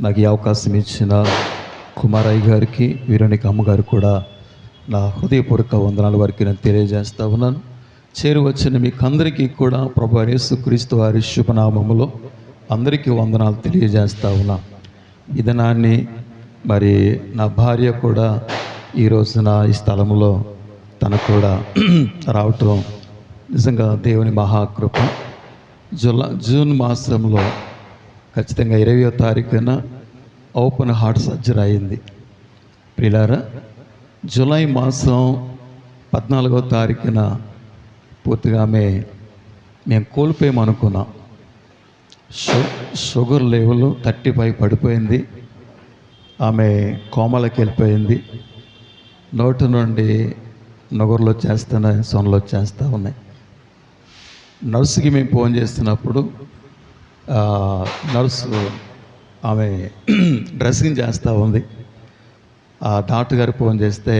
నాకు ఈ అవకాశం ఇచ్చిన కుమారయ్య గారికి, వీరునికి అమ్మగారు కూడా నా హృదయపూర్వక వందనాల వారికి నేను తెలియజేస్తా ఉన్నాను. చేరువచ్చిన మీకు అందరికీ కూడా ప్రభు యేసుక్రీస్తు వారి శుభనామములో అందరికీ వందనాలు తెలియజేస్తా ఉన్నాను. ఈ దినాన్ని మరి నా భార్య కూడా ఈ రోజున ఈ స్థలంలో తను కూడా రావటం నిజంగా దేవుని మహాకృప. జూన్ మాసంలో ఖచ్చితంగా 20వ తారీఖున ఓపెన్ హార్ట్ సర్జరీ అయింది. ప్రియులారా, జూలై మాసం 14వ తారీఖున పూర్తిగా మేము కోల్పోయామనుకున్నాం. షుగర్ లెవెల్ 35 పడిపోయింది. ఆమె కోమలోకి వెళ్ళిపోయింది. నోటి నుండి నొగర్లు వచ్చేస్తున్నాయి, సొనలు వచ్చేస్తూ ఉన్నాయి. నర్సుకి మేము ఫోన్ చేస్తున్నప్పుడు నర్సు ఆమె డ్రెస్సింగ్ చేస్తూ ఉంది. ఆ డాక్టర్ గారు ఫోన్ చేస్తే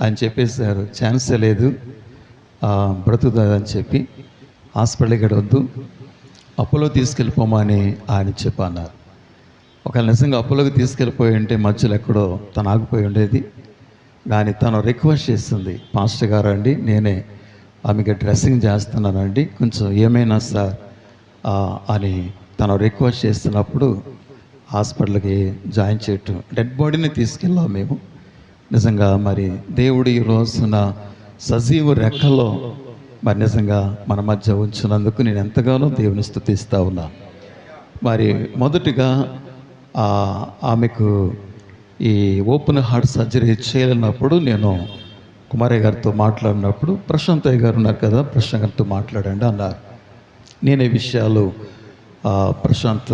ఆయన చెప్పేశారు, ఛాన్సే లేదు, బ్రతుకుతుందని చెప్పి హాస్పిటల్కి వద్దు, అపోలో తీసుకెళ్ళిపోమని ఆయన చెప్పన్నారు. ఒకవేళ నిజంగా అపోలోకి తీసుకెళ్ళిపోయి ఉంటే మధ్యలో ఎక్కడో తను ఆగిపోయి ఉండేది. కానీ తను రిక్వెస్ట్ చేస్తుంది, పాస్టర్ గారు అండి, నేనే ఆమెకి డ్రెస్సింగ్ చేస్తున్నానండి, కొంచెం ఏమైనా సార్ అని తను రిక్వెస్ట్ చేస్తున్నప్పుడు హాస్పిటల్కి జాయిన్ చేయటం, డెడ్ బాడీని తీసుకెళ్ళాం మేము. నిజంగా మరి దేవుడు ఈ రోజున సజీవ రెక్కలో మరి నిజంగా మన మధ్య ఉంచినందుకు నేను ఎంతగానో దేవుని స్తుతిస్తూ ఉన్నాను. మరి మొదటిగా ఆమెకు ఈ ఓపెన్ హార్ట్ సర్జరీ చేయలేనప్పుడు నేను కుమారయ్య గారితో మాట్లాడినప్పుడు, ప్రశాంత్ అయ్య గారు ఉన్నారు కదా, ప్రశాంత్ గారితో మాట్లాడండి అన్నారు. నేను ఈ విషయాలు ప్రశాంత్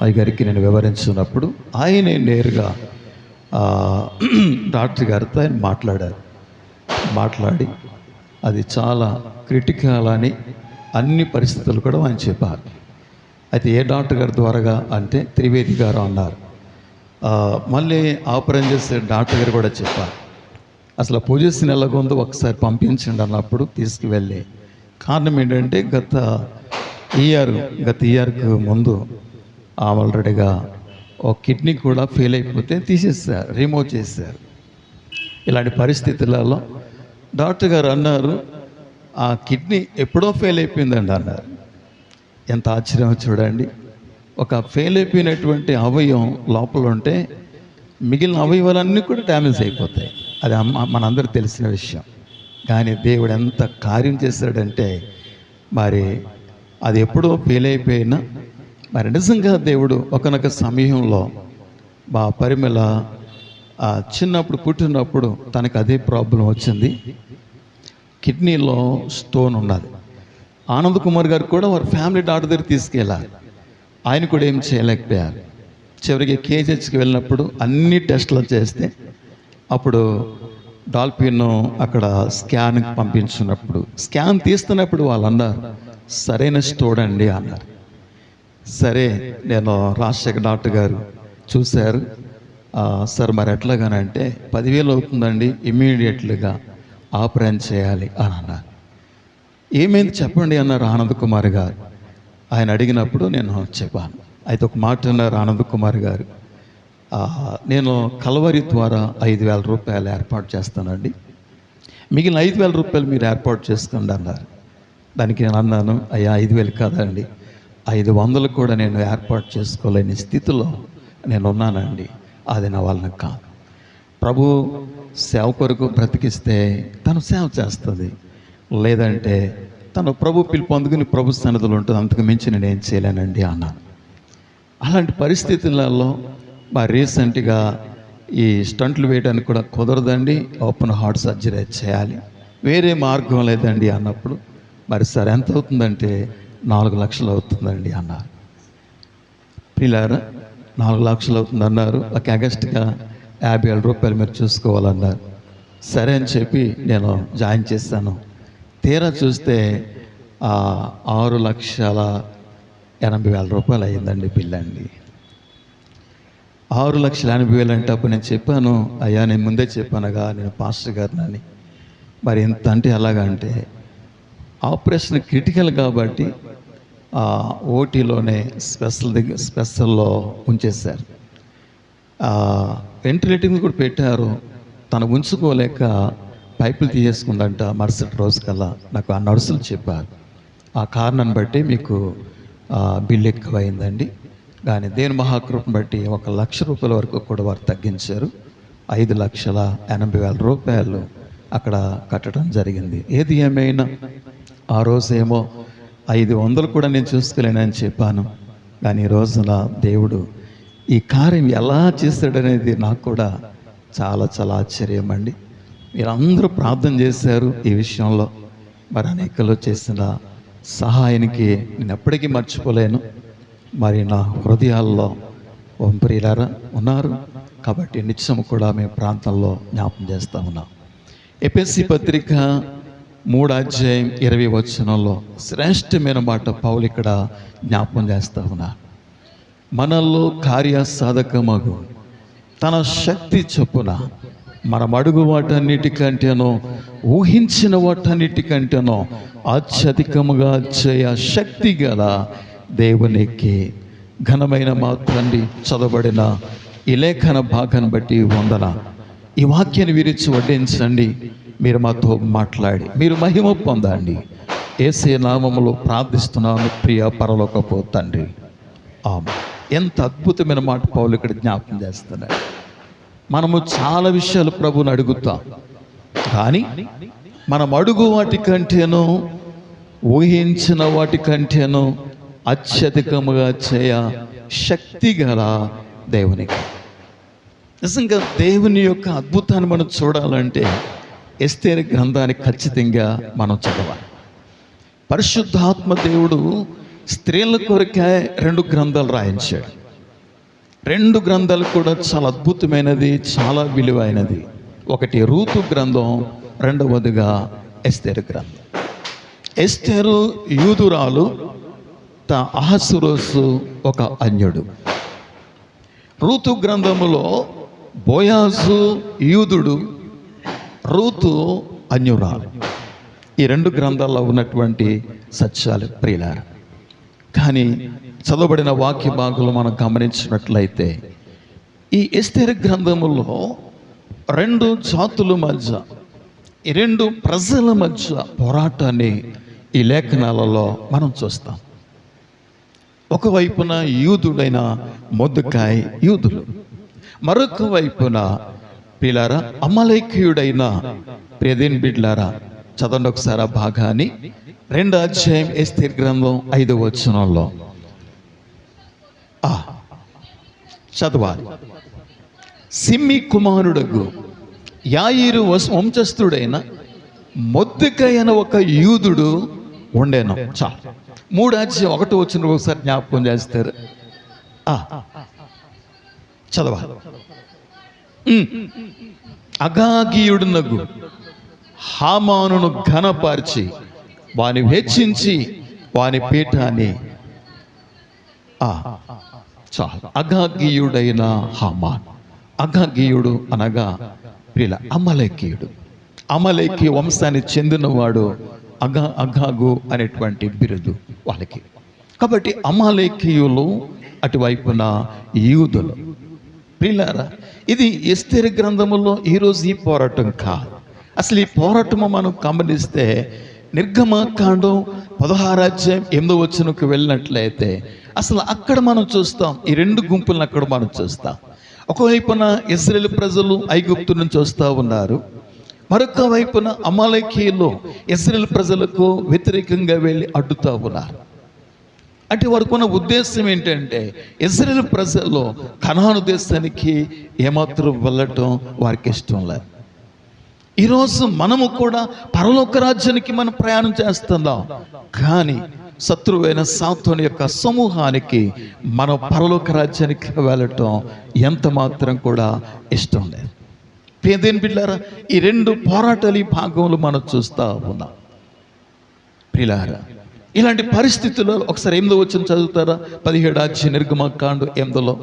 అయ్య గారికి నేను వివరించినప్పుడు ఆయనే నేరుగా డాక్టర్ గారితో ఆయన మాట్లాడి అది చాలా క్రిటికల్ అని అన్ని పరిస్థితులు కూడా ఆయన చెప్పారు. అయితే ఏ డాక్టర్ గారి ద్వారాగా అంటే త్రివేది గారు అన్నారు. మళ్ళీ ఆపరేషన్ చేసే డాక్టర్ గారు కూడా చెప్పారు, అసలు పొజిషన్ ఎలాగొందో ఒకసారి పంపించండి అన్నప్పుడు తీసుకువెళ్ళి. కారణం ఏంటంటే గత ఇయర్కు ముందు ఆల్రెడీగా ఒక కిడ్నీ కూడా ఫెయిల్ అయిపోతే తీసేసారు, రిమూవ్ చేశారు. ఇలాంటి పరిస్థితులలో డాక్టర్ గారు అన్నారు, ఆ కిడ్నీ ఎప్పుడో ఫెయిల్ అయిపోయిందండి అన్నారు. ఎంత ఆశ్చర్యం చూడండి. ఒక ఫెయిల్ అయిపోయినటువంటి అవయవం లోపల ఉంటే మిగిలిన అవయవాలన్నీ కూడా డ్యామేజ్ అయిపోతాయి. అది మనందరూ తెలిసిన విషయం. కానీ దేవుడు ఎంత కార్యం చేశాడంటే మరి అది ఎప్పుడో ఫెయిల్ అయిపోయినా మరి నిజంగా దేవుడు ఒకనొక సమయంలో పరిమళ చిన్నప్పుడు పుట్టినప్పుడు తనకు అదే ప్రాబ్లం వచ్చింది, కిడ్నీలో స్టోన్ ఉన్నది. ఆనంద్ కుమార్ గారు కూడా వారి ఫ్యామిలీ డాక్టర్ దగ్గర తీసుకెళ్ళారు. ఆయన కూడా ఏం చేయలేకపోయారు. చివరికి కేజీహెచ్కి వెళ్ళినప్పుడు అన్ని టెస్టులు చేస్తే అప్పుడు డాల్ఫిన్ అక్కడ స్కాన్కి పంపించినప్పుడు స్కాన్ తీస్తున్నప్పుడు వాళ్ళు అన్నారు, సరైన స్టోన్ అండి అన్నారు. సరే, నేను రాజశేఖర్ డాక్టర్ గారు చూశారు. సార్ మరి ఎట్లాగానంటే 10,000 అవుతుందండి, ఇమ్మీడియట్లుగా ఆపరేషన్ చేయాలి అని అన్నారు. ఏమైంది చెప్పండి అన్నారు ఆనంద్ కుమార్ గారు. ఆయన అడిగినప్పుడు నేను చెప్పాను. అయితే ఒక మాట అన్నారు ఆనంద్ కుమార్ గారు, నేను కలవరి ద్వారా 5,000 రూపాయలు ఏర్పాటు చేస్తానండి, మిగిలిన 5,000 రూపాయలు మీరు ఏర్పాటు చేసుకోండి అన్నారు. దానికి నేను అన్నాను, అయ్యా 5,000 కాదండి, 500 కూడా నేను ఏర్పాటు చేసుకోలేని స్థితిలో నేను ఉన్నానండి, అది నా వలన కాదు. ప్రభు సేవ కొరకు బ్రతికిస్తే తను సేవ చేస్తుంది, లేదంటే తను ప్రభు పిలుపు అందుకుని ప్రభు సన్నిధిలో ఉంటుంది, అంతకు మించి నేను ఏం చేయలేనండి అన్నాను. అలాంటి పరిస్థితులలో మరి రీసెంట్గా ఈ స్టంట్లు వేయడానికి కూడా కుదరదండి, ఓపెన్ హార్ట్ సర్జరీ చేయాలి, వేరే మార్గం లేదండి అన్నప్పుడు మరి సార్ ఎంత అవుతుందంటే 4 లక్షలు అవుతుందండి అన్నారు. పిల్లారా 4 లక్షలు అవుతుంది అన్నారు. ఒక అగస్ట్గా 50,000 రూపాయలు మీరు చూసుకోవాలన్నారు. సరే అని చెప్పి నేను జాయిన్ చేశాను. తీరా చూస్తే 6,80,000 రూపాయలు అయ్యిందండి బిల్ అండి. 6,80,000 అంటే అప్పుడు నేను చెప్పాను, అయ్యా నేను ముందే చెప్పానుగా నేను పాస్టర్ గారిని, మరి ఎంత అంటే ఎలాగంటే ఆపరేషన్ క్రిటికల్ కాబట్టి ఓటీలోనే స్పెషల్లో ఉంచేశారు. వెంటిలేటింగ్ కూడా పెట్టారు. తను ఉంచుకోలేక పైపులు తీసేసుకుందంట మరుసటి రోజు కల్లా. నాకు ఆ నర్సులు చెప్పారు. ఆ కారణాన్ని బట్టి మీకు బిల్లు ఎక్కువైందండి. కానీ దేవుని మహాకృపను బట్టి ₹1,00,000 వరకు కూడా వారు తగ్గించారు. ₹5,80,000 అక్కడ కట్టడం జరిగింది. ఏది ఏమైనా ఆ రోజేమో 500 కూడా నేను చూసుకోలేనని చెప్పాను. కానీ ఈ రోజున దేవుడు ఈ కార్యం ఎలా చేశాడనేది నాకు కూడా చాలా చాలా ఆశ్చర్యం అండి. మీరందరూ ప్రార్థన చేశారు ఈ విషయంలో. మరి అనేకలు చేసిన సహాయానికి నేను ఎప్పటికీ మర్చిపోలేను. మరి నా హృదయాల్లో ప్రియులారా ఉన్నారు కాబట్టి నిత్యం కూడా మేము ప్రాంతంలో జ్ఞాపం చేస్తూ ఉన్నాం. ఎఫెసీ పత్రిక 3:20 శ్రేష్టమైన మాట పౌలు ఇక్కడ జ్ఞాపం చేస్తూ ఉన్నారు. మనల్లో కార్యసాధకమగు తన శక్తి చొప్పున మనం అడుగు వాటన్నిటికంటేనో ఊహించిన వాటన్నిటికంటేనో అత్యధికముగా చేయ శక్తి గల దేవునికి ఘనమైన మా తండ్రి చదవబడిన ఈ లేఖన భాగాన్ని బట్టి వందన. ఈ వాక్యాన్ని విరిచి వడ్డించండి. మీరు మాతో మాట్లాడి మీరు మహిమ పొందండి. యేసే నామములో ప్రార్థిస్తున్నాను ప్రియ పరలోకపు తండ్రి. ఆమేన్. ఎంత అద్భుతమైన మాట పౌలు ఇక్కడ జ్ఞాపకం చేస్తున్నాడు. మనము చాలా విషయాలు ప్రభువుని అడుగుతాం, కానీ మనం అడుగు వాటికంటేనో ఊహించిన వాటికంటేనో అత్యధికముగా చేయ శక్తి గల దేవునికి. నిజంగా దేవుని యొక్క అద్భుతాన్ని మనం చూడాలంటే ఎస్తేరు గ్రంథాన్ని ఖచ్చితంగా మనం చదవాలి. పరిశుద్ధాత్మ దేవుడు స్త్రీల కొరకే 2 గ్రంథాలు రాయించాడు. 2 గ్రంథాలు కూడా చాలా అద్భుతమైనది, చాలా విలువైనది. ఒకటి రూతు గ్రంథం, రెండవదిగా ఎస్తేరు గ్రంథం. ఎస్తేరు యూదురాలు, అహస్వేరోషు ఒక అన్యుడు. రూతు గ్రంథములో బోయాజు యూదుడు, రూతు అన్యురాలు. ఈ 2 గ్రంథాల్లో ఉన్నటువంటి సత్యాలు ప్రియులారా. కానీ చదవబడిన వాక్య భాగంలో మనం గమనించినట్లయితే ఈ ఎస్తేరు గ్రంథములో 2 జాతుల మధ్య, ఈ 2 ప్రజల మధ్య పోరాటాన్ని ఈ లేఖనాలలో మనం చూస్తాం. ఒకవైపున యూదుడైన మొర్దెకై యూదులు, మరొక వైపున ప్రియులారా అమలేకీయుడైన ప్రియదేని బిడ్డలారా, చదవండి ఒకసారి ఆ భాగాన్ని. 2వ అధ్యాయం ఎస్తేరు గ్రంథం 5వ వచనంలో చదవాలి. సిమ్మి కుమారుడగు యాయీరు వంశస్థుడైన మొర్దెకై అనే ఒక యూదుడు ఉండేను. చాలు. 3వ అధ్యాయం 1వ వచనం ఒకసారి జ్ఞాపకం చేస్తారు. చదవాలి. అగాగీయుడునగు హామానును ఘనపరిచి వాని హెచ్చించి వాని పీఠాన్ని చాలు. అగాగీయుడైన హామాన్. అగాగీయుడు అనగా ప్రియుల అమలేకీయుడు. అమలేకీ వంశానికి చెందినవాడు అగాగు అనేటువంటి బిరుదు వాళ్ళకి. కాబట్టి అమలేకీయులు, అటువైపున యూదులు. ప్రియులారా, ఇది ఎస్తేరు గ్రంథములో ఈరోజు ఈ పోరాటం కాదు. అసలు ఈ పోరాటము మనం గమనిస్తే నిర్గమకాండం 16వ అధ్యాయం 8వ వచనంకు వెళ్ళినట్లయితే అసలు అక్కడ మనం చూస్తాం, ఈ 2 గుంపులను అక్కడ మనం చూస్తాం. ఒకవైపున ఇశ్రాయేలు ప్రజలు ఐగుప్తు నుంచి వస్తూ ఉన్నారు, మరొక వైపున అమాలేకీయులు ఇశ్రాయేలు ప్రజలకు వ్యతిరేకంగా వెళ్ళి అడ్డుతూ ఉన్నారు. అంటే వారికున్న ఉద్దేశం ఏంటంటే ఇశ్రాయేలు ప్రజలు కనాను దేశానికి ఏమాత్రం వెళ్ళటం వారికి ఇష్టం లేదు. ఈరోజు మనము కూడా పరలోక రాజ్యానికి మనం ప్రయాణం చేస్తున్నాం, కానీ శత్రువైన సాతాను యొక్క సమూహానికి మనం పరలోక రాజ్యానికి వెళ్ళటం ఎంత మాత్రం కూడా ఇష్టం లేదు. ప్రియదేని బిడ్డలారా, ఈ 2 పోరాటాలు ఈ భాగంలో మనం చూస్తూ ఉన్నాం. ప్రియులారా, ఇలాంటి పరిస్థితుల్లో ఒకసారి 8వ వచనం చదువుతారా? 17వ అధ్యాయం నిర్గమకాండం 8లో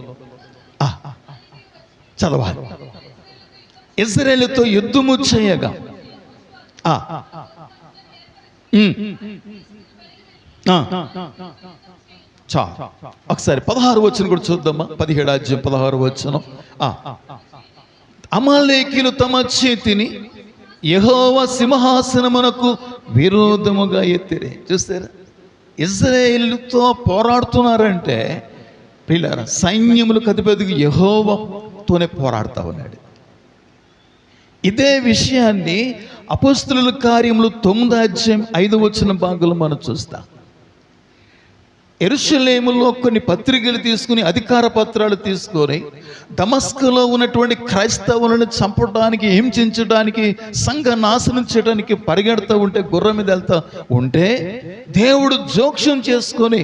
చదవాలి. ఇశ్రాయేలుతో యుద్ధము చేయగా చా ఒకసారి 16 వచనం కూడా చూద్దామా. 17 అధ్యాయం 16 వచనం. అమాలేకీయులు తమ చేతిని యెహోవా సింహాసనమునకు విరోధముగా ఎత్తిరి. చూస్తారా, ఇజ్రాయేలుతో పోరాడుతున్నారంటే ప్రియులారా, సైన్యములకు అధిపతిగా యెహోవాతోనే పోరాడుతూ ఉన్నాడు. ఇదే విషయాన్ని అపోస్తలుల కార్యములు 9వ అధ్యాయం 5వ వచనం భాగంలో మనం చూస్తాం. యెరూషలేములో కొన్ని పత్రికలు తీసుకుని, అధికార పత్రాలు తీసుకొని దమస్కులో ఉన్నటువంటి క్రైస్తవులను చంపడానికి, హింసించడానికి, సంఘ నాశనం చేయడానికి పరిగెడుతూ ఉంటే, గుర్రం మీద వెళ్తూ ఉంటే దేవుడు జోక్యం చేసుకొని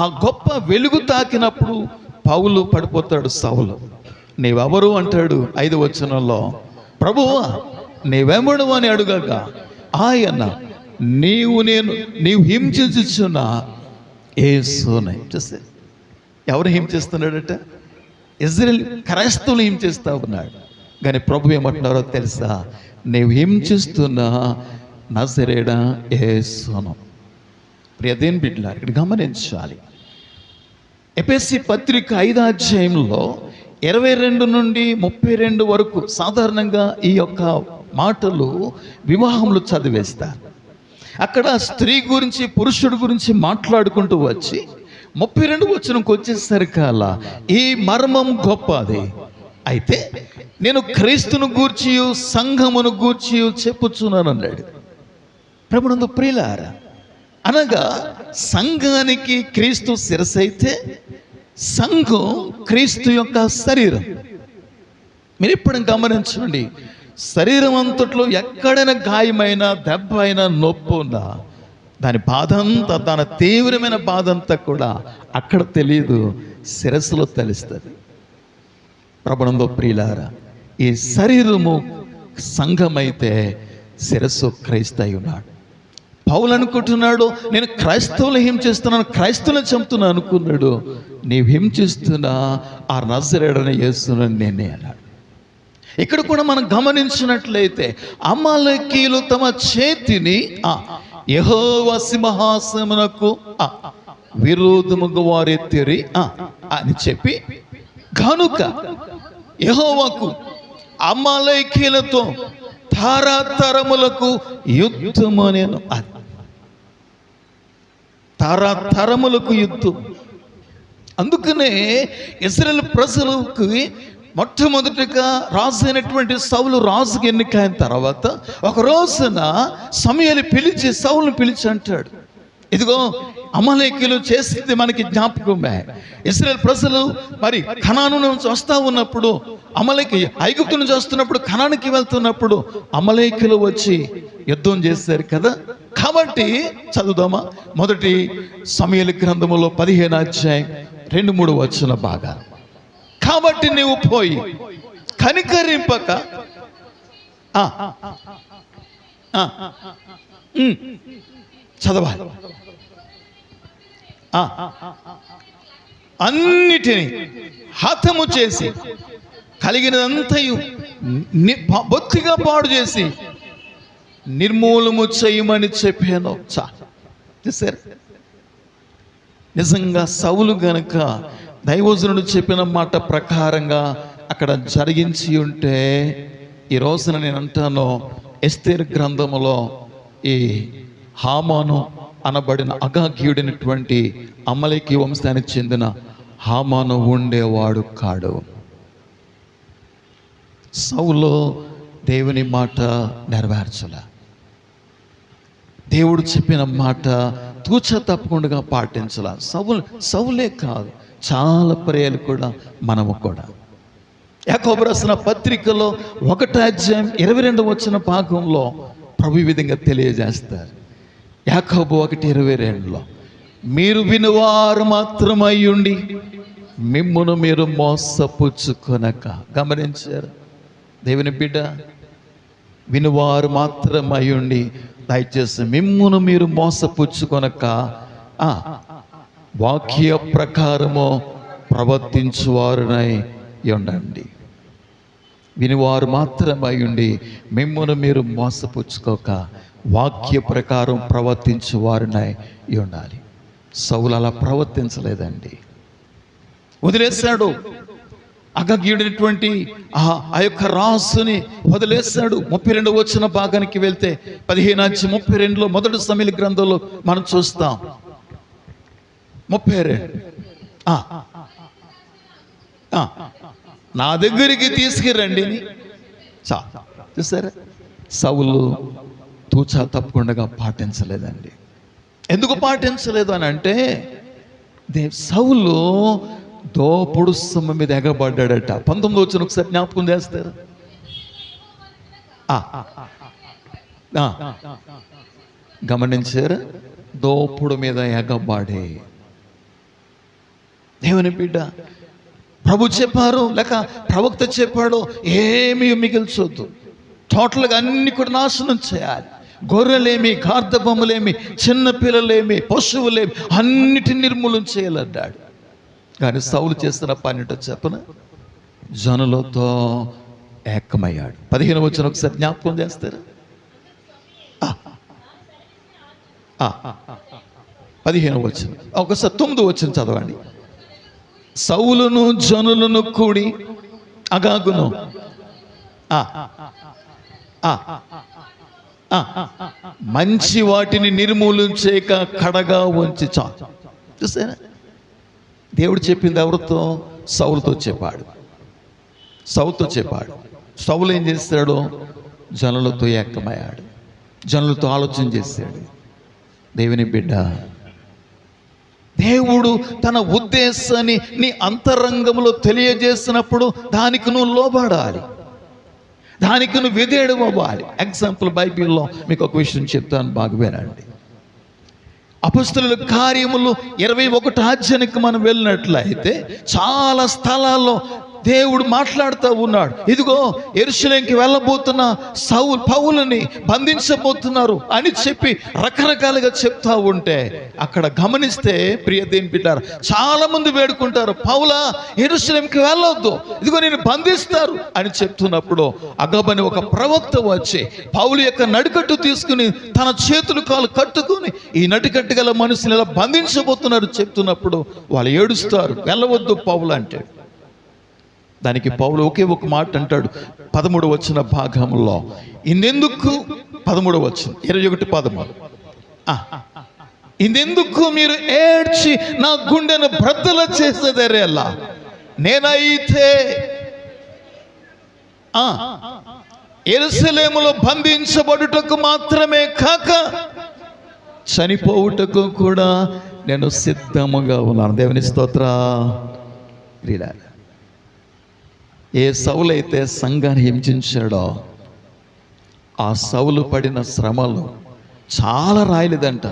ఆ గొప్ప వెలుగు తాకినప్పుడు పౌలు పడిపోతాడు. సౌలు, నీవెవరు అంటాడు 5వ వచనంలో. ప్రభువా నీవెవడు అని అడుగగా ఆయన, నీవు హింసించుచున్న యేసుని. చూస్తే ఎవరు హింసిస్తున్నాడట? ఇజ్రాయేల్ క్రైస్తవులు హింసిస్తూ ఉన్నాడు. కానీ ప్రభు ఏమంటున్నారో తెలుసా? నీవు హింసిస్తున్న నజరేయుడైన యేసును. ప్రియదేని బిడ్డలారా, ఇక్కడ గమనించాలి. ఎఫెసీ పత్రిక 5వ అధ్యాయంలో 22 నుండి 32 వరకు సాధారణంగా ఈ యొక్క మాటలు వివాహంలో చదివేస్తారు. అక్కడ స్త్రీ గురించి, పురుషుడు గురించి మాట్లాడుకుంటూ వచ్చి 32 వచనంకి వచ్చేసరికల్లా ఈ మర్మం గొప్పది. అయితే నేను క్రీస్తును గూర్చి, సంఘమును గూర్చి చెప్పుచున్నాను అన్నాడు. ప్రభునందు ప్రియులారా, అనగా సంఘానికి క్రీస్తు శిరస్సు అయితే సంఘం క్రీస్తు యొక్క శరీరం. మీరు ఇప్పుడు గమనించండి, శరీరం అంతట్లో ఎక్కడైనా గాయమైనా, దెబ్బ అయినా, నొప్పి ఉన్నా దాని బాధ అంతా, దాని తీవ్రమైన బాధ అంతా కూడా అక్కడ తెలియదు, శిరస్సులో తెలుస్తుంది. ప్రభునందు ప్రియులారా, ఈ శరీరము సంఘమైతే శిరస్సు క్రీస్తు అయి ఉన్నాడు. పౌలు అనుకుంటున్నాడు, నేను క్రైస్తవులు హింసిస్తున్నాను, క్రైస్తవులను చంపుతున్నాను అనుకున్నాడు. నీవు హింసిస్తున్న ఆ నజరేయుడైన యేసును నేనే అన్నాడు. ఇక్కడ కూడా మనం గమనించినట్లయితే అమాలేకీయులు తమ చేతిని యెహోవా సింహాసనమునకు విరోధముగా వారెత్తిరి అని చెప్పి, కనుక యెహోవాకు అమాలేకీయులతో తరతరములకు యుద్ధము నేను. తరతరములకు యుద్ధం. అందుకనే ఇశ్రాయేలు ప్రజలకు మొట్టమొదటిగా రాజు అయినటువంటి సౌలు రాజుకి ఎన్నికైన తర్వాత ఒక రోజున సమూయేలు పిలిచి, సౌలును పిలిచి అంటాడు, ఇదిగో అమాలేకీయులు చేసింది మనకి జ్ఞాపకమే. ఇశ్రాయేలు ప్రజలు మరి కనాను నుంచి వస్తూ ఉన్నప్పుడు, ఐగుప్తు నుంచి వస్తున్నప్పుడు, కనానుకి వెళ్తున్నప్పుడు అమాలేకీయులు వచ్చి యుద్ధం చేశారు కదా. కాబట్టి చదువుదామా, మొదటి సమూయేలు గ్రంథములో 15వ అధ్యాయం 2-3 వచన బాగా. కాబట్టి నీవు పోయి కనికరింపక చదవాలి, అన్నిటినీ హతము చేసి కలిగినదంతయు బొత్తిగా పాడు చేసి నిర్మూలము చేయమని చెప్పాను. చూసారు, నిజంగా సౌలు గనక దైవజనుడు చెప్పిన మాట ప్రకారంగా అక్కడ జరిగించి ఉంటే, ఈ రోజున నేను అంటాను, ఎస్తేరు గ్రంథములో ఈ హామాను అనబడిన అగాగ్యుడైనటువంటి అమలేకీ వంశానికి చెందిన హామాను ఉండేవాడు కాడు. సౌలు దేవుని మాట నెరవేర్చల. దేవుడు చెప్పిన మాట తూచ తప్పకుండా పాటించాల. సౌలే కాదు, చాలా ప్రియులు కూడా, మనము కూడా. యాకోబు రాసిన పత్రికలో 1వ అధ్యాయం 22వ వచన భాగంలో ప్రభు విధంగా తెలియజేస్తారు. యాకోబు 1:22లో, మీరు వినువారు మాత్రమై ఉండి మిమ్మును మీరు మోసపుచ్చుకొనక. గమనించారు దేవుని బిడ్డ, వినువారు మాత్రమై ఉండి దయచేసి మిమ్మును మీరు మోసపుచ్చుకొనక వాక్య ప్రకారము ప్రవర్తించువారునై ఉండండి. వినివారు మాత్రమై ఉండి మిమ్మును మీరు మోసపుచ్చుకోక వాక్య ప్రకారం ప్రవర్తించువారునై ఉండాలి. సౌలు అలా ప్రవర్తించలేదండి, వదిలేశాడు. అగగీయుడైనటువంటి ఆ యొక్క రాసుని వదిలేశాడు. 32 వచ్చిన భాగానికి వెళ్తే 15:32 మొదటి సమూయేలు గ్రంథంలో మనం చూస్తాం. 32 నా దగ్గరికి తీసుకురండి. చూసారా, సౌలు తూచా తప్పకుండా పాటించలేదండి. ఎందుకు పాటించలేదు అని అంటే, సౌలు దోపుడు సొమ్ము మీద ఎగబడ్డాడట. 19 వచ్చిన ఒకసారి జ్ఞాపకం చేస్తారు. గమనించారు, దోపుడు మీద ఎగబాడే. దేవుని బిడ్డ, ప్రభు చెప్పారు లేక ప్రవక్త చెప్పాడు, ఏమీ మిగిల్చొద్దు, టోటల్గా అన్ని కూడా నాశనం చేయాలి. గొర్రెలేమి, గార్ధబొమ్మలేమి, చిన్న పిల్లలేమి, పశువులేమి అన్నిటిని నిర్మూలన చేయాలన్నాడు. కానీ సౌలు చేస్తున్న పని చెప్పన, జనులతో ఏకమయ్యాడు. 15 వచ్చిన ఒకసారి జ్ఞాపకం చేస్తారు. 15 వచ్చిన ఒకసారి 9 వచ్చిన చదవండి. సౌలును జనులను కూడి అగాగును మంచి వాటిని నిర్మూలించేక కడగా ఉంచి చూసారా, దేవుడు చెప్పింది ఎవరితో? సౌలుతో చెప్పాడు. సౌలు ఏం చేస్తాడు? జనులతో ఏకమయ్యాడు, జనులతో ఆలోచన చేశాడు. దేవుని బిడ్డ, దేవుడు తన ఉద్దేశాన్ని నీ అంతరంగంలో తెలియజేసినప్పుడు దానికి నువ్వు లోబడాలి, దానికి నువ్వు విధేయుడు అవ్వాలి. ఎగ్జాంపుల్, బైబిల్లో మీకు ఒక విషయం చెప్తాను, బాగా వినండి. అపొస్తలుల కార్యములు 21 అధ్యాయానికి మనం వెళ్ళినట్లయితే చాలా స్థలాల్లో దేవుడు మాట్లాడుతూ ఉన్నాడు. ఇదిగో యెరూషలేముకి వెళ్ళబోతున్న పౌలుని బంధించబోతున్నారు అని చెప్పి రకరకాలుగా చెప్తా ఉంటే, అక్కడ గమనిస్తే ప్రియ దేవుని బిడ్డలారా, చాలా మంది వేడుకుంటారు, పౌలా యెరూషలేముకి వెళ్ళొద్దు, ఇదిగో నేను బంధిస్తారు అని చెప్తున్నప్పుడు అగబని ఒక ప్రవక్త వచ్చి పౌలు యొక్క నడికట్టు తీసుకుని తన చేతులు కాలు కట్టుకుని ఈ నడికట్టు గల మనుషులు ఇలా బంధించబోతున్నారు చెప్తున్నప్పుడు వాళ్ళు ఏడుస్తారు, వెళ్ళవద్దు పౌలు అంటే. దానికి పౌలు ఒకే ఒక మాట అంటాడు 13 వచ్చిన భాగంలో. ఇందెందుకు 13 వచ్చిన 21:13 ఇందెందుకు మీరు ఏడ్చి నా గుండెను బ్రద్దల చేసేదరేలా, నేనైతే యెరూషలేములో బంధించబడుటకు మాత్రమే కాక చనిపోవుటకు కూడా నేను సిద్ధముగా ఉన్నాను. దేవుని స్తోత్రం. ఏ సౌలు అయితే సంఘాన్ని హింసించాడో ఆ సౌలు పడిన శ్రమలు చాలా రాయలేదంట,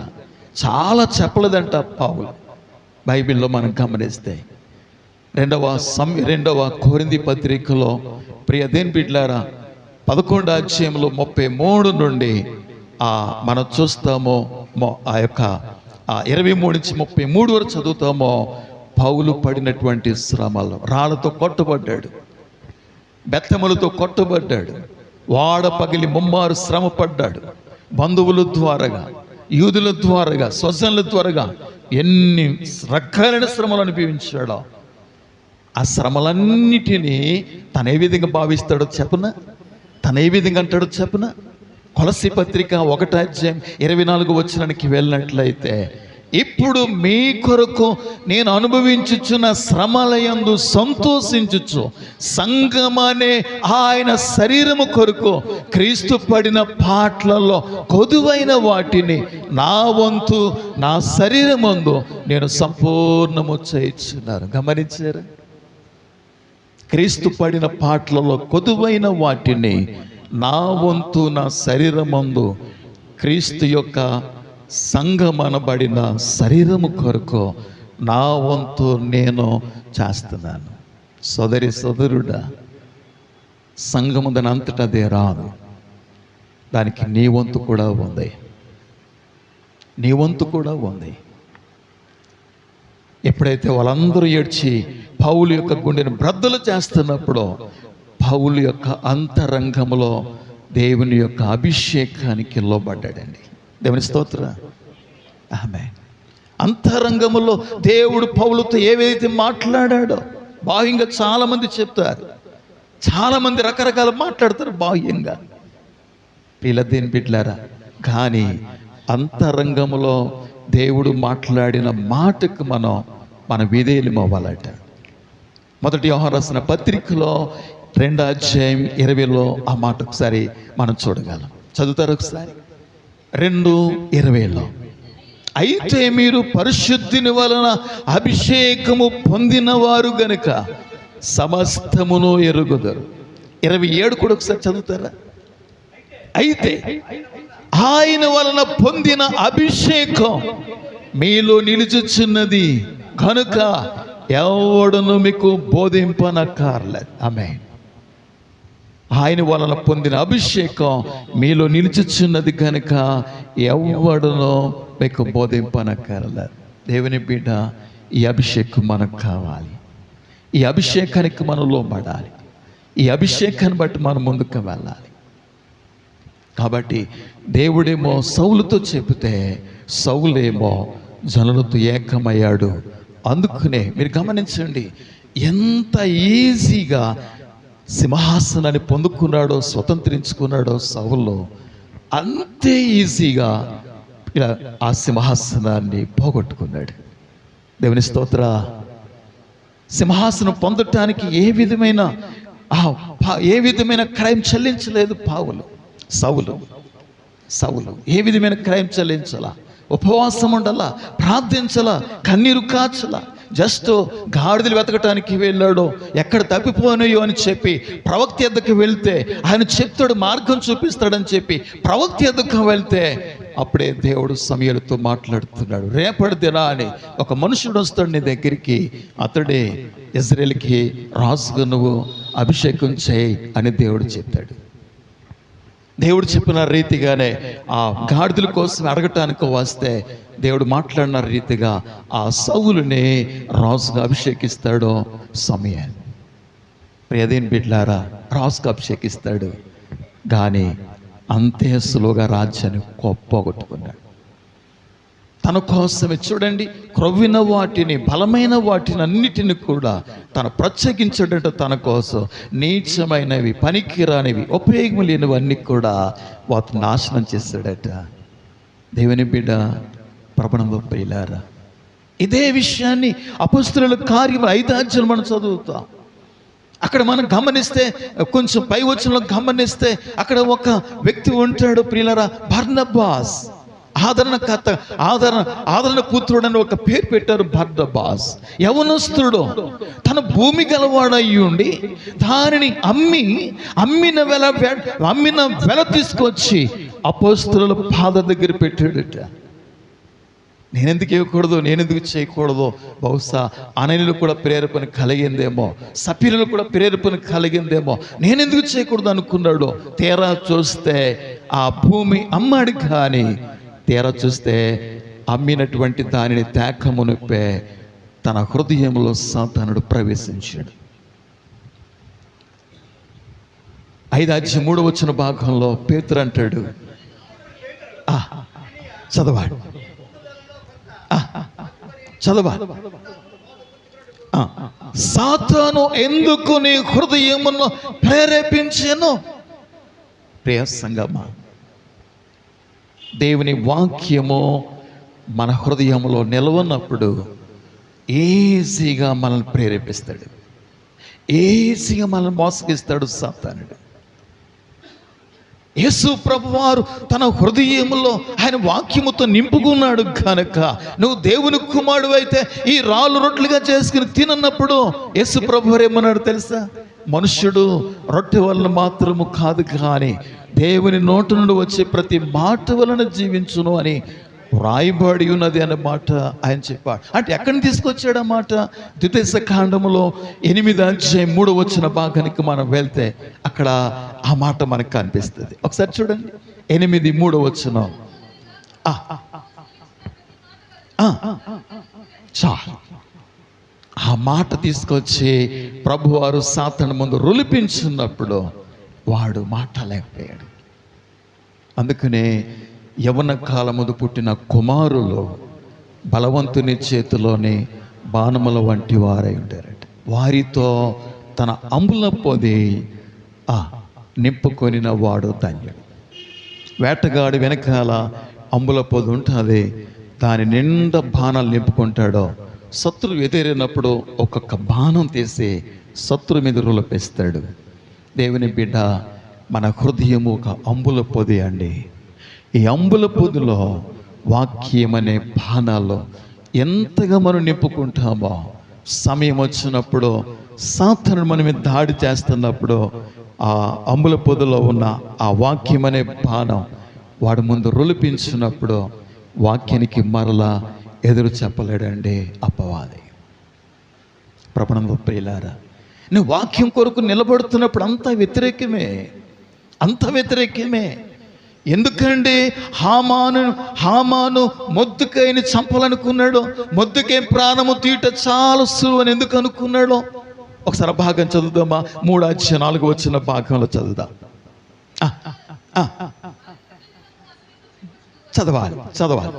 చాలా చెప్పలేదంట పౌలు. బైబిల్లో మనం గమనిస్తే 2వ కొరింథీ పత్రికలో ప్రియ దేవుని బిడ్డలారా 11వ అధ్యాయంలో 33 నుండి మనం చూస్తామో, ఆ యొక్క 23 నుంచి 33 వరకు చదువుతామో, పౌలు పడినటువంటి శ్రమలు. రాళ్లతో కొట్టబడ్డాడు, బెత్తములతో కొట్టబడ్డాడు, వాడ పగిలి ముమ్మారు శ్రమ పడ్డాడు. బంధువుల ద్వారాగా, యూదుల ద్వారాగా, స్వజనుల ద్వారాగా ఎన్ని రకాలైన శ్రమలు అనుభవించాడో. ఆ శ్రమలన్నిటినీ తను ఏ విధంగా భావిస్తాడో చెప్పనా, తను ఏ విధంగా అంటాడో చెప్పనా. కొలస్సీ పత్రిక 1వ అధ్యాయం 24 వచనానికి వెళ్ళినట్లయితే, ఇప్పుడు మీ కొరకు నేను అనుభవించుచున్న శ్రమలయందు సంతోషించుచు సంఘమనే ఆయన శరీరము కొరకు క్రీస్తు పడిన పాట్లలో కొదువైన వాటిని నా వంతు నా శరీరమందు నేను సంపూర్ణము చేయుచున్నాను. గమనించారు, క్రీస్తు పడిన పాట్లలో కొదువైన వాటిని నా వంతు నా శరీరమందు క్రీస్తు యొక్క సంఘమనబడిన శరీరము కొరకు నా వంతు నేను చేస్తున్నాను. సోదరుడా, సంఘము దాని అంతటా అదే రాదు, దానికి నీ వంతు కూడా ఉంది, నీ వంతు కూడా ఉంది. ఎప్పుడైతే వాళ్ళందరూ ఏడ్చి పౌలు యొక్క గుండెను బ్రద్దలు చేస్తున్నప్పుడు పౌలు యొక్క అంతరంగంలో దేవుని యొక్క అభిషేకానికి లోబడ్డాడండి. దేవుని స్తోత్రం. ఆమేన్. అంతరంగములో దేవుడు పౌలుతో ఏవైతే మాట్లాడాడో, బాహ్యంగా చాలామంది చెప్తారు, చాలామంది రకరకాల మాట్లాడతారు బాహ్యంగా, పిల్లదేని బిడ్డలారా. కానీ అంతరంగములో దేవుడు మాట్లాడిన మాటకు మన విధేయులం అవ్వాలట. మొదటి యోహాను రాసిన పత్రికలో 2వ అధ్యాయం 20లో ఆ మాట ఒకసారి మనం చూడగలం. చదువుతారు ఒకసారి. 2:20లో, అయితే మీరు పరిశుద్ధిని వలన అభిషేకము పొందిన వారు గనుక సమస్తమును ఎరుగుదరు. 27 కూడా ఒకసారి చదువుతారా? అయితే ఆయన వలన పొందిన అభిషేకం మీలో నిలుచుచున్నది కనుక ఎవడును మీకు బోధింపనక్కర్లేదు. ఆమేన్. ఆయన వలన పొందిన అభిషేకం మీలో నిలుచుచున్నది కనుక ఎవడును మీకు బోధింపనక్కర్లేదు. దేవుని బిడ్డ, ఈ అభిషేకం మనకు కావాలి. ఈ అభిషేకానికి మనం లోబడాలి. ఈ అభిషేకాన్ని బట్టి మనం ముందుకు వెళ్ళాలి. కాబట్టి దేవుడేమో సౌలుతో చెబితే సౌలేమో జనులతో ఏకమయ్యాడు. అందుకనే మీరు గమనించండి, ఎంత ఈజీగా సింహాసనాన్ని పొందుకున్నాడో, స్వతంత్రించుకున్నాడో సౌలు, అంతే ఈజీగా ఆ సింహాసనాన్ని పోగొట్టుకున్నాడు. దేవుని స్తోత్ర. సింహాసనం పొందటానికి ఏ విధమైన క్రైమ్ చెల్లించలేదు సౌలు ఏ విధమైన క్రైమ్ చెల్లించాలా? ఉపవాసం ఉండాలా, ప్రార్థించాలా, కన్నీరు కాచలా. జస్ట్ గాడిదలు వెతకటానికి వెళ్ళాడు, ఎక్కడ తప్పిపోయినాయో అని చెప్పి ప్రవక్త ఎద్దకు వెళ్తే ఆయన చెప్తాడు, మార్గం చూపిస్తాడని చెప్పి ప్రవక్త ఎద్దకు వెళ్తే అప్పుడే దేవుడు సమూయేలుతో మాట్లాడుతున్నాడు. రేపటి దినాన్ని ఒక మనుషుడు వస్తాడు నీ దగ్గరికి, అతడే ఇజ్రాయేలుకి రాజుగా నువ్వు అభిషేకం చేయి అని దేవుడు చెప్పాడు. దేవుడు చెప్పిన రీతిగానే ఆ గాడిదల కోసం అడగటానికి వస్తే దేవుడు మాట్లాడిన రీతిగా ఆ సౌలుని రాజుగా అభిషేకిస్తాడు సమూయేలు. ప్రియదేని బిడ్డలారా, రాజుగా అభిషేకిస్తాడు. కానీ అంతే సులువుగా రాజ్యాన్ని పోగొట్టుకున్నాడు. తన కోసమే చూడండి, క్రొవ్విన వాటిని, బలమైన వాటిని అన్నిటిని కూడా తను ప్రత్యేకించడట. తన కోసం నీచమైనవి, పనికిరానివి, ఉపయోగం లేనివన్నీ కూడా వాటిని నాశనం చేశాడట. దేవుని బిడ్డ, ప్రభునందు ప్రియులారా, ఇదే విషయాన్ని అపొస్తలుల కార్యం 5వ అధ్యాయం మనం చదువుతాం. అక్కడ మనం గమనిస్తే, కొంచెం పై వచనంలో గమనిస్తే, అక్కడ ఒక వ్యక్తి ఉంటాడు ప్రియులారా, బర్నబాస్. ఆదరణ పుత్రుడు అని ఒక పేరు పెట్టారు. బర్నబాస్ యవనస్తుడు, తన భూమి గలవాడయ్యుండి దానిని అమ్మిన వెల తీసుకొచ్చి అపొస్తలుల పాద దగ్గర పెట్టాడట. నేనెందుకు ఇవ్వకూడదు, నేనెందుకు చేయకూడదు? బహుశా అననీయులు కూడా ప్రేరేపణ కలిగిందేమో, సఫీరులు కూడా ప్రేరేపణ కలిగిందేమో, నేనెందుకు చేయకూడదు అనుకున్నాడు. తీరా చూస్తే ఆ భూమి అమ్మాడు. కానీ తీరా చూస్తే అమ్మినటువంటి దానిని తేకమునిపే తన హృదయంలో సాతానుడు ప్రవేశించాడు. 5వ అధ్యాయం 3వ వచన భాగంలో పేతురు అంటాడు, చదవాడు సాతాను ఎందుకు నీ హృదయమును ప్రేరేపించెను? ప్రియ సంగమా, దేవుని వాక్యము మన హృదయంలో నిలవనప్పుడు ఈజీగా మనల్ని ప్రేరేపిస్తాడు, ఈజీగా మనల్ని మోసగిస్తాడు సాతానుడు. యేసు ప్రభువారు తన హృదయంలో ఆయన వాక్యముతో నింపుకున్నాడు కనుక, నువ్వు దేవుని కుమారుడు అయితే ఈ రాళ్ళు రొట్టెలుగా చేసుకుని తినన్నప్పుడు యేసు ప్రభువారు ఏమన్నాడు తెలుసా? మనుష్యుడు రొట్టె వలన మాత్రము కాదు, కానీ దేవుని నోటి నుండి వచ్చే ప్రతి మాట వలన జీవించును అని రాయబడి ఉన్నది అనే మాట ఆయన చెప్పాడు. అంటే ఎక్కడిని తీసుకొచ్చాడు ఆ మాట? ద్వితీయోపదేశకాండములో 8వ అధ్యాయం 3వ వచన భాగానికి మనం వెళ్తే అక్కడ ఆ మాట మనకు కనిపిస్తుంది. ఒకసారి చూడండి, 8:3 వచనం. చాలు. ఆ మాట తీసుకొచ్చి ప్రభువారు సాతాను ముందు రొలిపించున్నప్పుడు వాడు మాట్లాడలేకపోయాడు. అందుకనే యవ్వన కాలముందు పుట్టిన కుమారులు బలవంతుని చేతిలోని బాణముల వంటి వారై ఉంటారట. వారితో తన అంబుల పొది నింపుకొనిన వాడు ధన్యుడు. వేటగాడు వెనకాల అంబుల పొది ఉంటుంది, దాని నిండా బాణాలు నింపుకుంటాడో శత్రువు ఎదిరినప్పుడు ఒక్కొక్క బాణం తీసి శత్రువు మీద రులపేస్తాడు. దేవుని బిడ్డ, మన హృదయము ఒక అంబుల పొది అండి. ఈ అంబుల పొదిలో వాక్యం అనే బాణాల్లో ఎంతగా మనం నింపుకుంటామో, సమయం వచ్చినప్పుడు సాతానుడు మన మీద దాడి చేస్తున్నప్పుడు ఆ అంబుల పొదిలో ఉన్న ఆ వాక్యం అనే బాణం వాడి ముందు రులిపించినప్పుడు వాక్యానికి మరలా ఎదురు చెప్పలేడండి అపవాది. ప్రపంచంలో ప్రియులారా, నువ్వు వాక్యం కొరకు నిలబడుతున్నప్పుడు అంత వ్యతిరేకమే. ఎందుకండి హామాను మొర్దెకైని చంపాలనుకున్నాడు. మొర్దెకై ప్రాణము తీయట చాలా సులువు అని ఎందుకు అనుకున్నాడు? ఒకసారి భాగం చదువుదామా? 3:4 భాగంలో చదువుదాం. చదవాలి చదవాలి.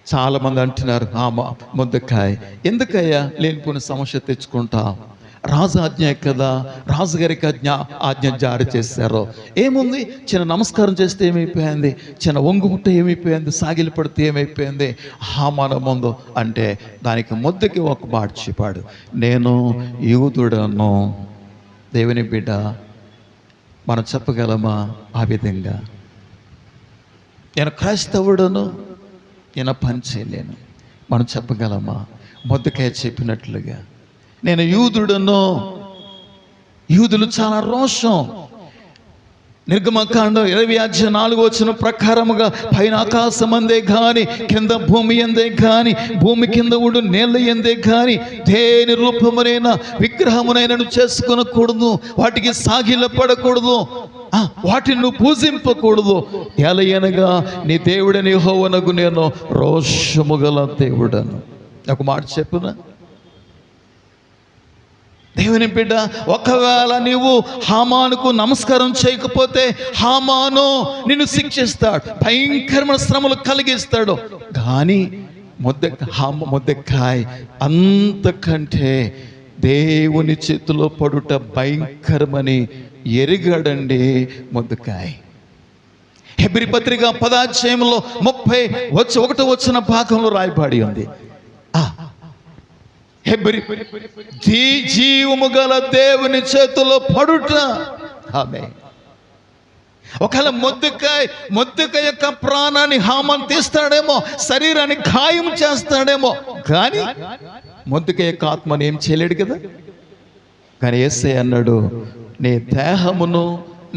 చాలా మంది అంటున్నారు, మొర్దెకై ఎందుకయ్యా లేనిపోయిన సమస్య తెచ్చుకుంటా? రాజు ఆజ్ఞ కదా, రాజుగారికి ఆజ్ఞ జారీ చేశారు. ఏముంది, చిన్న నమస్కారం చేస్తే ఏమైపోయింది, చిన్న వంగుముట్ట ఏమైపోయింది, సాగిలి పడితే ఏమైపోయింది? హామాను ముందు అంటే దానికి మొర్దెకై ఒక మాట చెప్పాడు, నేను యూదుడను. దేవుని బిడ్డ, మనం చెప్పగలమా ఆ విధంగా? నేను క్రైస్తవుడను, నేను పని చేయలేను. మనం చెప్పగలమా? మొర్దెకై చెప్పినట్లుగా నేను యూదుడను. యూదులు చాలా రోషం. నిర్గమకాండం 20:4 ప్రకారముగా పైన ఆకాశం అందే కానీ, కింద భూమి అందే కానీ, భూమి కింద ఉండు నేల ఎందే కానీ దేని రూపమునైనా విగ్రహమునైనా చేసుకొనకూడదు, వాటికి సాగిల పడకూడదు, వాటిని నువ్వు పూజింపకూడదు. ఎలయనగా నీ దేవుడని యెహోవానగు నేను రోషము గల దేవుడను. ఒక మాట చెప్పునా దేవుని బిడ్డ, ఒకవేళ నీవు హామానుకు నమస్కారం చేయకపోతే హామాను నిన్ను శిక్షిస్తాడు, భయంకరమైన శ్రమలు కలిగిస్తాడు. కానీ మొర్దెకై అంతకంటే దేవుని చేతిలో పడుట భయంకరమని ఎరిగాడండి మొర్దెకై. హెబ్రీ పత్రిక 10:31 భాగంలో రాయబడి ఉంది, జీవము గల దేవుని చేతిలో పడుట. ఆమేన్. ఒకవేళ మొర్దెకై యొక్క ప్రాణాన్ని హామాను తీస్తాడేమో, శరీరాన్ని ఖాయం చేస్తాడేమో, కానీ మొర్దెకై యొక్క ఆత్మని ఏం చేయలేడు కదా. కానీ యేసయ్య అన్నాడు, నీ దేహమును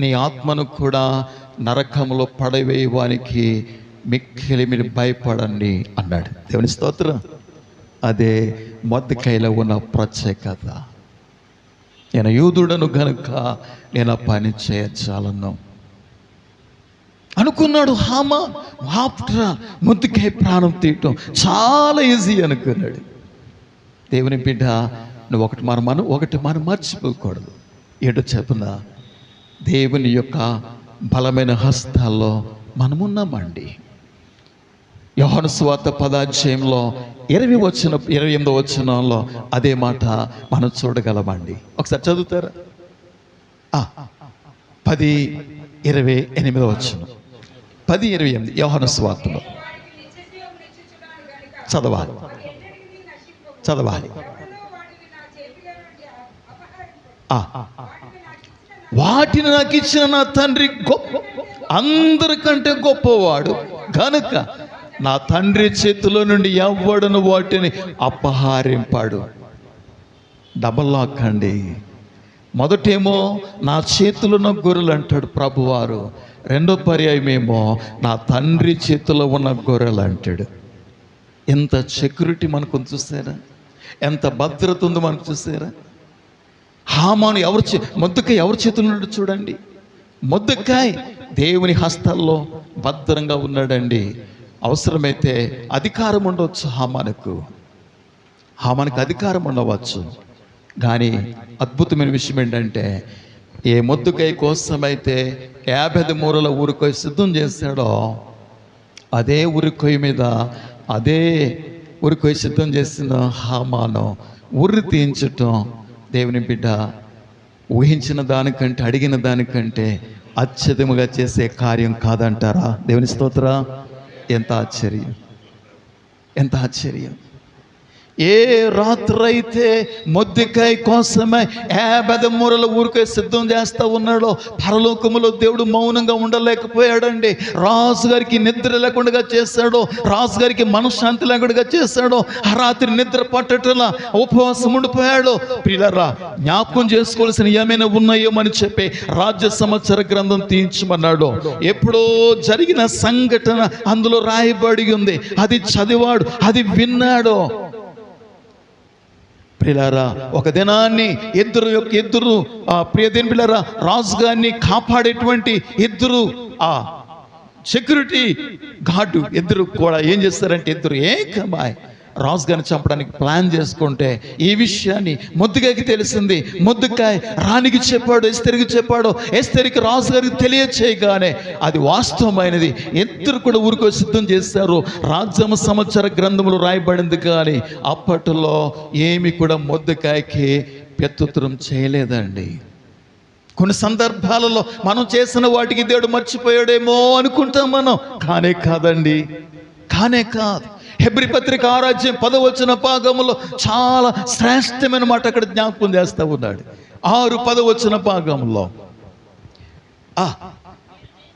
నీ ఆత్మను కూడా నరకములో పడవేయడానికి మిక్కిలి మీరు భయపడండి అన్నాడు. దేవుని స్తోత్రం. అదే మొర్దెకైలో ఉన్న ప్రత్యేకత. నేను యూదుడను గనుక నేను ఆ పని చేయచాలను అనుకున్నాడు హామాను. ఆఫ్టర్ ఆల్ మొర్దెకై ప్రాణం తీయటం చాలా ఈజీ అనుకున్నాడు. దేవుని బిడ్డ, నువ్వు ఒకటి మనం మర్చిపోకూడదు. ఏంటో చెప్పునా, దేవుని యొక్క బలమైన హస్తాల్లో మనమున్నామండి. యోహాను సువార్త 10:28 అదే మాట మనం చూడగలమండి. ఒకసారి చదువుతారా? 10:28 10:28 యోహాను సువార్తలో చదవాలి. వాటిని నాకు ఇచ్చిన నా తండ్రి అందరికంటే గొప్పవాడు కనుక నా తండ్రి చేతిలో నుండి ఎవ్వడును వాటిని అపహరింపాడు. డబల్ లాక్ అండి. మొదటేమో నా చేతిలో ఉన్న గొర్రెలు అంటాడు ప్రభువారు, రెండో పర్యాయమేమో నా తండ్రి చేతిలో ఉన్న గొర్రెలు అంటాడు. ఎంత సెక్యూరిటీ మనకు చూసారా, ఎంత భద్రత ఉందో మనకు చూసారా. హామాను మొర్దెకై ఎవరి చేతుల్లో ఉన్నాడు చూడండి. మొర్దెకై దేవుని హస్తాల్లో భద్రంగా ఉన్నాడండి. అవసరమైతే అధికారం ఉండవచ్చు హామానుకు. మనకు అధికారం ఉండవచ్చు, కానీ అద్భుతమైన విషయం ఏంటంటే ఏ మొద్దుకై కోసమైతే 50 మూరల ఊరికొయ్యి సిద్ధం చేశాడో అదే ఊరికొయ్యి మీద అదే ఊరికొయ్యి సిద్ధం చేసిన హామాను ఉర్రి తీయించటం దేవుని బిడ్డ ఊహించిన దానికంటే అడిగిన దానికంటే అత్యధికముగా చేసే కార్యం కాదంటారా? దేవుని స్తోత్ర. ఎంత ఆశ్చర్యం, ఎంత ఆశ్చర్యం. ఏ రాత్రైతే మొర్దెకై కోసమే 50 మూరల ఊరికే సిద్ధం చేస్తూ ఉన్నాడో పరలోకములో దేవుడు మౌనంగా ఉండలేకపోయాడండి. రాజుగారికి నిద్ర లేకుండా చేశాడో, రాజుగారికి మనశ్శాంతి లేకుండా చేశాడో, ఆ రాత్రి నిద్ర పట్టటలా ఉపవాసం ఉండిపోయాడు. ప్రియులారా, జ్ఞాపకం చేసుకోవాల్సిన ఏమైనా ఉన్నాయో అని చెప్పి రాజ్య సంవత్సర గ్రంథం తీయించమన్నాడు. ఎప్పుడో జరిగిన సంఘటన అందులో రాయబడి ఉంది. అది చదివాడు, అది విన్నాడు. ప్రియులారా, ఒక దినాన్ని ఇద్దరు ప్రియదేని పిల్లరా రాజుగారిని కాపాడేటువంటి ఇద్దరు సెక్యూరిటీ గార్డు ఇద్దరు కూడా ఏం చేస్తారంటే ఇద్దరు ఏకమాయ్ రాజుగారిని చంపడానికి ప్లాన్ చేసుకుంటే ఈ విషయాన్ని మొర్దెకైకి తెలిసింది. మొర్దెకై రాణికి చెప్పాడు, ఎస్తేరుకి చెప్పాడు. ఎస్తేరుకి రాజుగారికి తెలియచేయగానే అది వాస్తవమైనది. ఇద్దరు కూడా ఊరికో సిద్ధం చేశారు. రాజ్య సంవత్సర గ్రంథములు రాయబడింది, కానీ అప్పట్లో ఏమి కూడా మొర్దెకైకి ప్రత్యుత్తరం చేయలేదండి. కొన్ని సందర్భాలలో మనం చేసిన వాటికి దేవుడు మర్చిపోయాడేమో అనుకుంటాం మనం, కానే కాదండి, కానే కాదు. హెబ్రీ పత్రిక 6:10 భాగంలో చాలా శ్రేష్టమైన మాట అక్కడ జ్ఞాపకం చేస్తూ ఉన్నాడు. 6:10 భాగంలో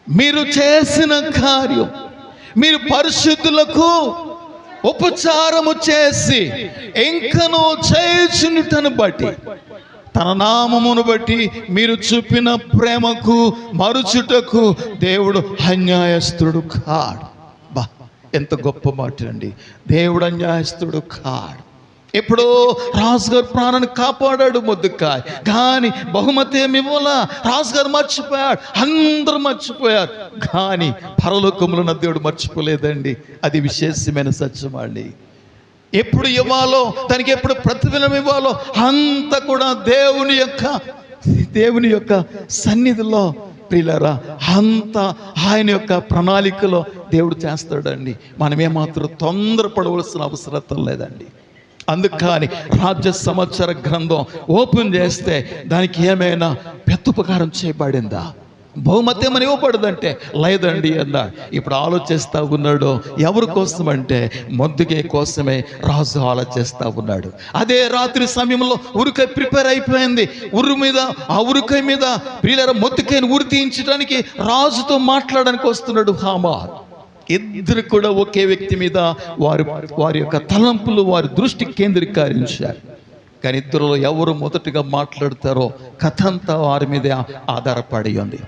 మీరు చేసిన కార్యం, మీరు పరిశుద్ధులకు ఉపచారము చేసి ఇంకను చేయుచుండుటను బట్టి, తన నామమును బట్టి మీరు చూపిన ప్రేమకు మరుచుటకు దేవుడు అన్యాయస్తుడు కాడు. ఎంత గొప్ప మాట అండి. దేవుడు అన్యాయస్తుడు కాడు. ఎప్పుడో రాజుగారు ప్రాణాన్ని కాపాడాడు మొర్దెకై, కానీ బహుమతి ఏమి ఇవ్వాలా? రాజుగారు మర్చిపోయాడు, అందరూ మర్చిపోయారు, కానీ పరలోకములో ఉన్న దేవుడు మర్చిపోలేదండి. అది విశేషమైన సత్యం అండి. ఎప్పుడు ఇవ్వాలో, దానికి ఎప్పుడు ప్రతిఫలం ఇవ్వాలో అంత కూడా దేవుని యొక్క సన్నిధిలో ప్రియులారా అంతా ఆయన యొక్క ప్రణాళికలో దేవుడు చేస్తాడండి. మనమేమాత్రం తొందరపడవలసిన అవసరం లేదండి. అందుకని రాజ్య సంవత్సర గ్రంథం ఓపెన్ చేస్తే దానికి ఏమైనా ప్రత్యుపకారం చేయబడిందా? బహుమతి ఏమని ఇవ్వబడదంటే లేదండి అన్నాడు. ఇప్పుడు ఆలోచిస్తూ ఉన్నాడు ఎవరి కోసం అంటే మొర్దెకై కోసమే రాజు ఆలోచిస్తూ ఉన్నాడు. అదే రాత్రి సమయంలో ఉరికై ప్రిపేర్ అయిపోయింది. ఉరికై మీద ప్రియులారా మొర్దెకైని ఉరి తీయించడానికి రాజుతో మాట్లాడడానికి వస్తున్నాడు హామాను. ఇద్దరు కూడా ఒకే వ్యక్తి మీద వారి యొక్క తలంపులు, వారి దృష్టి కేంద్రీకరించారు. కానీ ఇద్దరులో ఎవరు మొదటిగా మాట్లాడతారో కథ అంతా వారి మీదే ఆధారపడి ఉంది.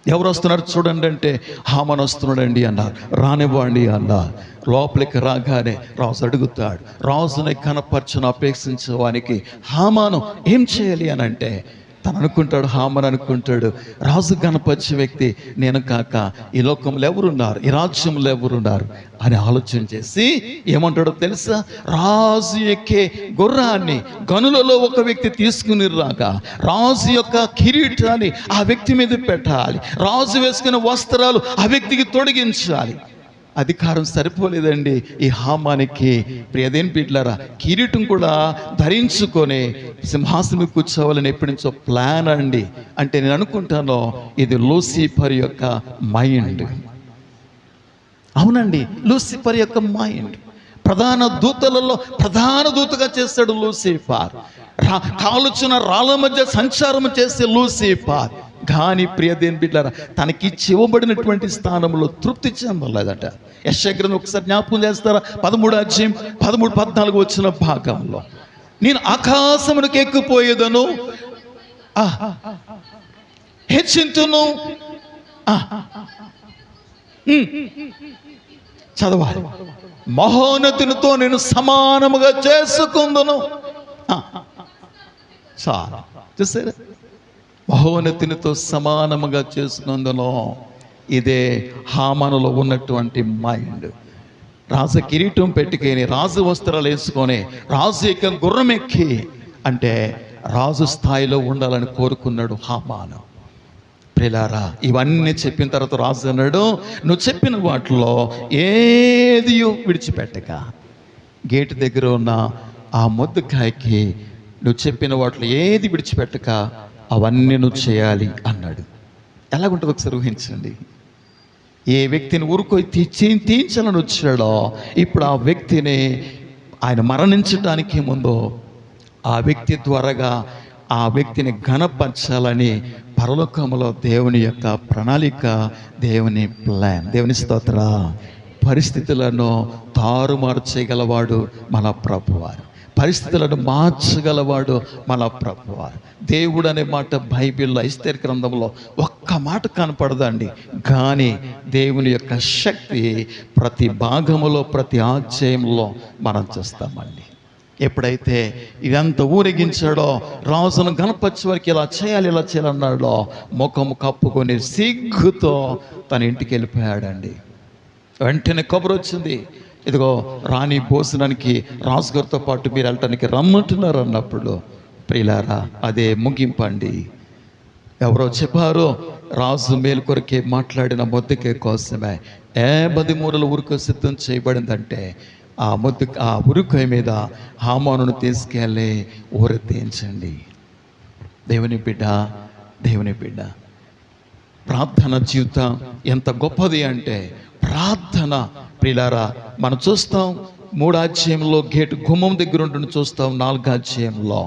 ఎవరు వస్తున్నారు చూడండి అంటే హామాను వస్తున్నాడండి అన్నారు. రానివ్వండి అన్నారు. లోపలికి రాగానే రాజు అడుగుతాడు. రాజుని కనపరచును అపేక్షించడానికి హామాను ఏం చేయాలి అని అంటే హామాను అనుకుంటాడు, రాజు కనపరిచే వ్యక్తి నేను కాక ఈ లోకంలో ఎవరున్నారు, ఈ రాజ్యంలో ఎవరున్నారు అని ఆలోచన చేసి ఏమంటాడో తెలుసా? రాజు ఎక్కే గుర్రాన్ని గనులలో ఒక వ్యక్తి తీసుకుని రాగా రాజు యొక్క కిరీటాన్ని ఆ వ్యక్తి మీద పెట్టాలి, రాజు వేసుకున్న వస్త్రాలు ఆ వ్యక్తికి తొడిగించాలి. అధికారం సరిపోలేదండి ఈ హామానికి. ప్రియదేని బిడ్డలారా, కిరీటం కూడా ధరించుకొని సింహాసనం కూర్చోవాలని ఎప్పటి నుంచో ప్లాన్ అండి. అంటే నేను అనుకుంటాను ఇది లూసిఫర్ యొక్క మైండ్. అవునండి, లూసిఫర్ యొక్క మైండ్. ప్రధాన దూతలలో ప్రధాన దూతగా చేస్తాడు లూసిఫర్. కాలుచున్న రాళ్ళ మధ్య సంచారం చేసే లూసిఫర్. కానీ ప్రియదేని బిడ్డలారా, తనకిచ్చి ఇవ్వబడినటువంటి స్థానంలో తృప్తి చెందలేదట. యెషయా గ్రంథం ఒకసారి జ్ఞాపకం చేస్తారా? 13:13-14 భాగంలో నేను ఆకాశమునకు ఎక్కిపోయేదను, హెచ్చింతును, చదవాలి, మహోన్నతునితో నేను సమానముగా చేసుకుందును. చాలా చూసారా? మహోన్నతునితో సమానముగా చేసుకుందును. ఇదే హామానులో ఉన్నటువంటి మైండ్. రాజు కిరీటం పెట్టుకొని, రాజు వస్త్రాలు వేసుకొని, రాజు యొక్క గుర్రం ఎక్కి, అంటే రాజు స్థాయిలో ఉండాలని కోరుకున్నాడు హామాను. ప్రియులారా, ఇవన్నీ చెప్పిన తర్వాత రాజు అన్నాడు, నువ్వు చెప్పిన వాటిలో ఏది విడిచిపెట్టక గేటు దగ్గర ఉన్న ఆ మొర్దెఖాయికి నువ్వు చెప్పిన వాటిలో ఏది విడిచిపెట్టక అవన్నీ నువ్వు చేయాలి అన్నాడు. ఎలాగుంటుంది ఒకసారి ఊహించండి. ఏ వ్యక్తిని ఊరుకొని తీయించాలని వచ్చాడో, ఇప్పుడు ఆ వ్యక్తిని ఆయన మరణించడానికి ముందు ఆ వ్యక్తి త్వరగా ఆ వ్యక్తిని ఘనపరచాలని పరలోకములో దేవుని యొక్క ప్రణాళిక, దేవుని ప్లాన్. దేవుని స్తోత్ర. పరిస్థితులను తారుమారు చేయగలవాడు మన ప్రభువారు. పరిస్థితులను మార్చగలవాడు మన ప్రభువారు. దేవుడు అనే మాట బైబిల్లో ఎస్తేరు గ్రంథంలో ఒక్క మాట కనపడదండి, కానీ దేవుని యొక్క శక్తి ప్రతి భాగములో, ప్రతి అధ్యాయంలో మనం చూస్తామండి. ఎప్పుడైతే ఇదంతా ఊరేగించాడో, రాజును గణపతి వారికి ఇలా చేయాలి, ఇలా చేయాలన్నాడో, ముఖము కప్పుకొని సిగ్గుతో తన ఇంటికి వెళ్ళిపోయాడండి. వెంటనే కబురు వచ్చింది, ఇదిగో రాణి భోజనానికి రాజుగారితో పాటు మీరు వెళ్ళటానికి రమ్మంటున్నారు అన్నప్పుడు, ప్రియులారా, అదే ముగింపండి. ఎవరో చెప్పారో, రాజు మేలు కొరకే మాట్లాడిన మొర్దెఖాయి కోసమే 10 మూరల ఉరుకు సిద్ధం చేయబడిందంటే, ఆ ఉరుకు మీద హామానును తీసుకెళ్ళి ఊరెత్తించండి. దేవుని బిడ్డ, దేవుని బిడ్డ, ప్రార్థన జీవితం ఎంత గొప్పది అంటే, ప్రార్థన ప్రియులారా, మనం చూస్తాం 3వ అధ్యాయంలో గేటు గుమ్మం దగ్గర ఉంటుండి చూస్తాం. 4వ అధ్యాయంలో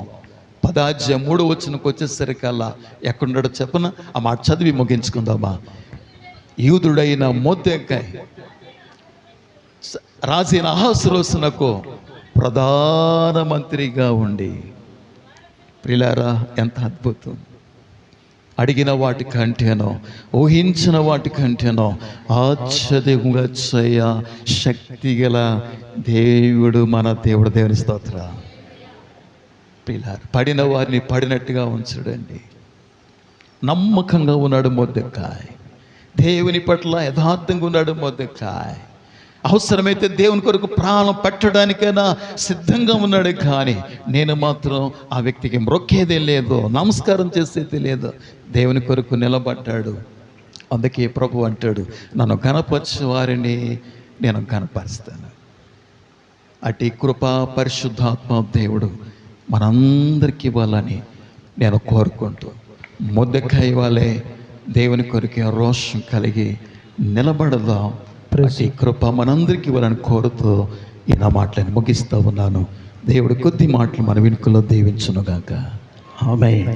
10వ అధ్యాయం 3వ వచనంకి వచ్చేసరికల్లా ఎక్కడున్నాడో చెప్పన, ఆ మాట చదివి ముగించుకుందామా. యూదుడైన మొర్దెఖాయి రాజైన అహష్వేరోషునకు ప్రధానమంత్రిగా ఉండి, ప్రియులారా, ఎంత అద్భుతం! అడిగిన వాటి కంటేనో, ఊహించిన వాటి కంటేనో ఆశ్చర్యంగా చేయ శక్తి గల దేవుడు మన దేవుడు. దేవుని స్తోత్ర. ప్రియులారా, పడిన వారిని పడినట్టుగా ఉంచడండి. నమ్మకంగా ఉన్నాడు మొర్దెఖాయి. దేవుని పట్ల యథార్థంగా ఉన్నాడు మొర్దెఖాయి. అవసరమైతే దేవుని కొరకు ప్రాణం పెట్టడానికైనా సిద్ధంగా ఉన్నాడు. కానీ నేను మాత్రం ఆ వ్యక్తికి మ్రొక్కేదే లేదు, నమస్కారం చేసేది లేదు. దేవుని కొరకు నిలబడ్డాడు. అందుకే ప్రభు అంటాడు, నన్ను ఘనపరిచే వారిని నేను ఘనపరుస్తాను. అటు కృపా పరిశుద్ధాత్మ దేవుడు మనందరికీ ఇవ్వాలని నేను కోరుకుంటూ, మొర్దెఖాయి వాళ్ళే దేవుని కొరకే రోషం కలిగి నిలబడదాం. ఈ కృప మనందరికీ ఇవ్వాలని కోరుతూ ఈ నా మాటలను ముగిస్తూ ఉన్నాను. దేవుడు కొద్ది మాటలు మన వెనుకలో దీవించునుగాక. ఆమేన్.